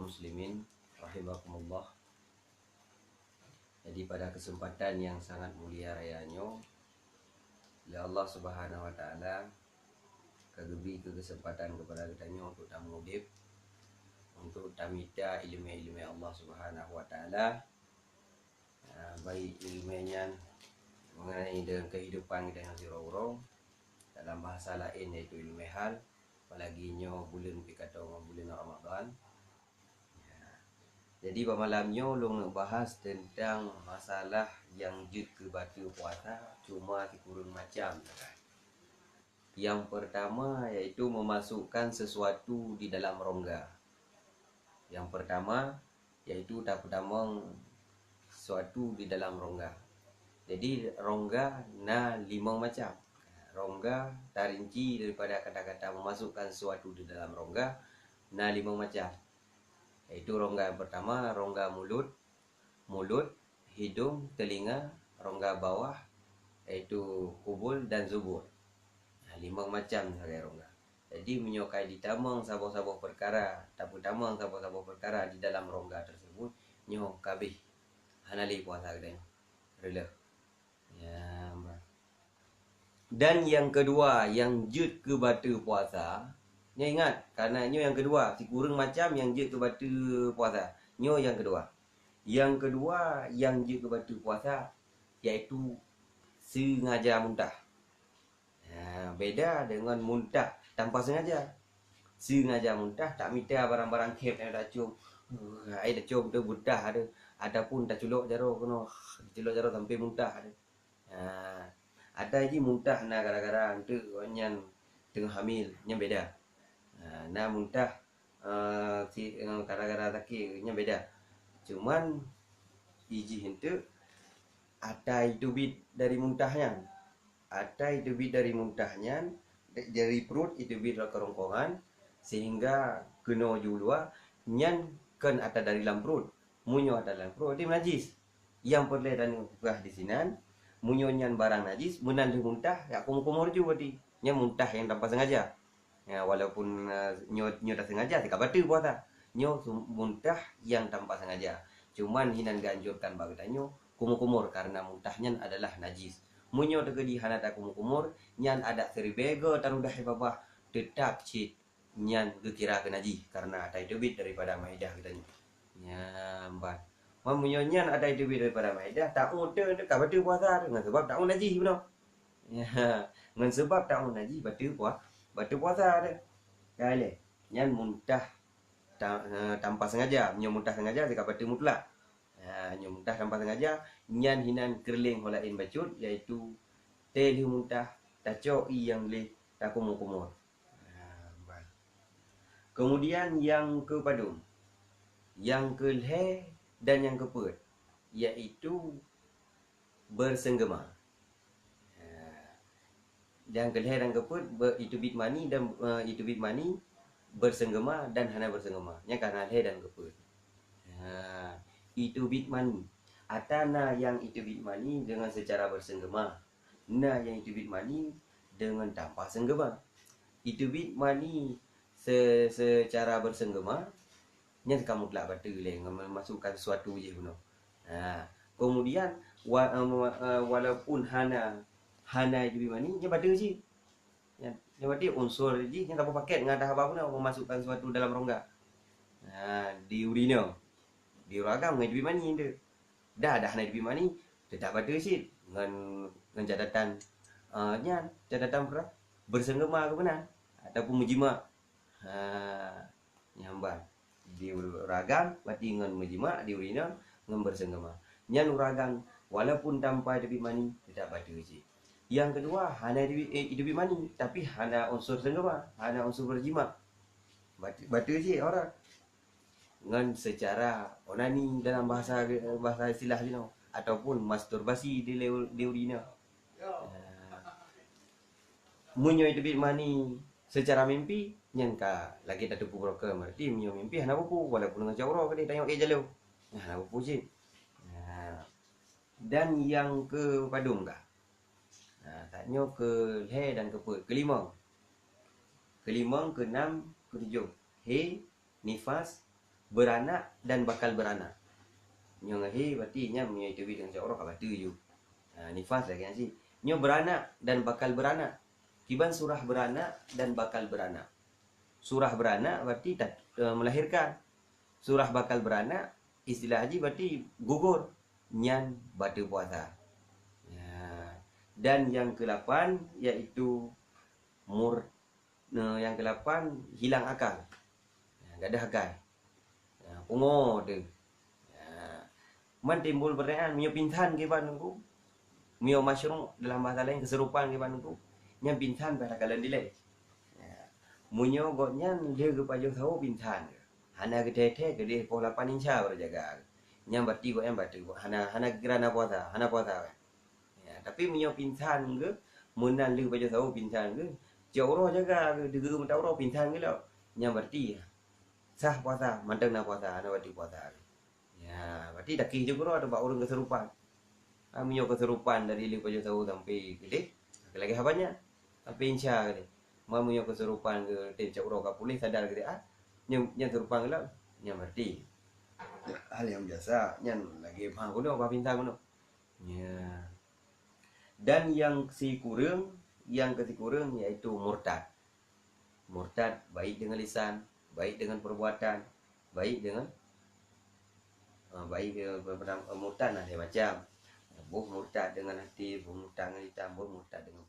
muslimin rahimakumullah. Jadi pada kesempatan yang sangat mulia rayanya, ya Allah Subhanahu wa taala kagebi ke kesempatan kepada kitanya untuk tamu udip, untuk tamita ilmu-ilmu Allah Subhanahu wa taala, baik ilmunya mengenai dengan kehidupan kita yang zero dalam bahasa lain yaitu ilmu hal, apalagi nyo bulan pikatong bulan Ramadan. Jadi malamnya ulun bahas tentang masalah yang jut ke batu puasa cuma kurun macam. Yang pertama yaitu memasukkan sesuatu di dalam rongga. Yang pertama yaitu pertama sesuatu di dalam rongga. Jadi rongga na 5 macam. Rongga tarinci daripada kata-kata memasukkan sesuatu di dalam rongga na 5 macam. Yaitu rongga yang pertama, rongga mulut, hidung, telinga, rongga bawah, yaitu kubul dan zubur. 5 macam sahaja rongga. Jadi menyokai ditamang sabah-sabah perkara, tamang sabah-sabah perkara di dalam rongga tersebut, nyo kabeh hanali puasa kedanya. Rela. Ya, dan yang kedua, yang jut ke batu puasa, nyo ingat, karena nyo yang kedua, si kurang macam yang jut ke batu puasa. Nyo yang kedua. Yang kedua yang jut ke batu puasa iaitu sengaja muntah. Beda dengan muntah tanpa sengaja. Sengaja muntah tak minta barang-barang kep yang dah cium. Ai dah cium tu muntah ada. Adapun tak culuk jaro kena culuk jaro sampai muntah ada. Ada lagi muntah na gara-gara tu nyan tengah hamil, nyan beda. Nah muntah si gara-gara sakit nya beda. Cuman iji hente ada itu bit dari muntahnya. Ada itu bit dari muntahnya dari perut itu bit ke kerongkongan sehingga kena julua nyan kan ada dari dalam perut. Munyo ada dalam perut dia najis. Yang perlu dan ubah di sinan munyo nyan barang najis menan muntah ya kumur-kumur juga berarti. Nya muntah yang tanpa sengaja. Ya, walaupun nyo tak sengaja tidak batu puasa. Nyo muntah yang tanpa sengaja. Cuman hinan ganjurkan bagitanyo kumur-kumur karena muntahnya adalah najis. Munyo tegedi hanata kumur-kumur nyan ada seribega tarudah babah tetap cit nyan gekira ke najis karena ada debit daripada maidah kitanya. Ya, mbak. Munyo nyan ada debit daripada maidah tak mudah dekat batu puasa dengan sebab tak najis benar. Ya, dengan sebab tak najis batu puasa ada. Kali nyan muntah tanpa sengaja, nyo muntah sengaja dekat batu mutlak. Nyo muntah tanpa sengaja nyan hinan kerling holain bacut iaitu teli muntah tacoi yang le takumur-kumur. Kemudian yang ke padum, yang ke leher dan yang ke perut iaitu bersenggema. Yang ke leher dan ke perut itu bit mani dan itu bit mani bersenggema dan hana bersenggema. Nya karena leher dan ke perut. Itu bit mani. Atana yang itu bit mani dengan secara bersenggema. Nah yang itu bit mani dengan tanpa senggema. Itu bit mani secara bersenggema nya kamu telah batu le memasukkan sesuatu je guna. Kemudian walaupun hana itu bit mani nya batu je. Nya berarti unsur je nya tak paket ngadah apa guna memasukkan sesuatu dalam rongga. Di urina. Di ragam dengan bit mani dia. Dah hana bit mani tetap ada sit dengan catatan nya catatan bersenggema ke benar ataupun menjima. Nyamban di ragam berarti dengan menjima di urina dengan bersenggema. Nyan uragan walaupun tanpa ada bit mani tetap ada sit. Yang kedua hana itu bit mani tapi hana unsur senggema, hana unsur berjima. Batu sit orang dengan secara onani dalam bahasa istilah ni ataupun masturbasi di urina. Munyo itu bit mani secara mimpi nyanka lagi tak tupu broker berarti munyo mimpi hana buku walaupun dengan cawro ke dia tengok jalo. Hana buku je. Dan yang ke padum kah? Tanya ke leher dan ke perut. Kelima, keenam, ketujuh. He, nifas, beranak dan bakal beranak. Nyo ngahi berarti nya punya itu dengan seorang apa tu you. Nifas lagi kan sih. Nyo beranak dan bakal beranak. Kiban surah beranak dan bakal beranak. Surah beranak berarti melahirkan. Surah bakal beranak istilah haji berarti gugur. Nyan batu puasa. Dan yang ke-8 yaitu yang ke-8 hilang akal. Enggak ada akal. Pungo tu. Man timbul pertanyaan, mio pintan ke panungku? Mio masyru' dalam bahasa lain keserupan ke panungku? Nya pintan pada kalian dilai. Munyo gotnya dia ke pajak tahu pintan. Hana ke tete ke dia pola paninca berjaga. Nya berarti gotnya batu. Hana gerana puasa, hana puasa. Tapi munyo pintan ke munan dia pajak tahu pintan ke jauh jaga ke dia ke tahu pintan ke lo. Nya berarti sah puasa, manteng na puasa, hana berarti puasa. Berarti dakih juga ada bak orang keserupan. Minyo keserupan dari liu pajak tahu sampai gede. Lagi habanya sampai insya gede. Minyo keserupan ke tencak uro ka pulih sadar gede nya keserupan gelap nya berarti hal yang biasa nya lagi mah kuno apa pinta kuno. Dan yang kurang yaitu murtad. Murtad baik dengan lisan, baik dengan perbuatan, baik dengan murtad ada macam. Murtad dengan hati, murtad dengan lisan, murtad dengan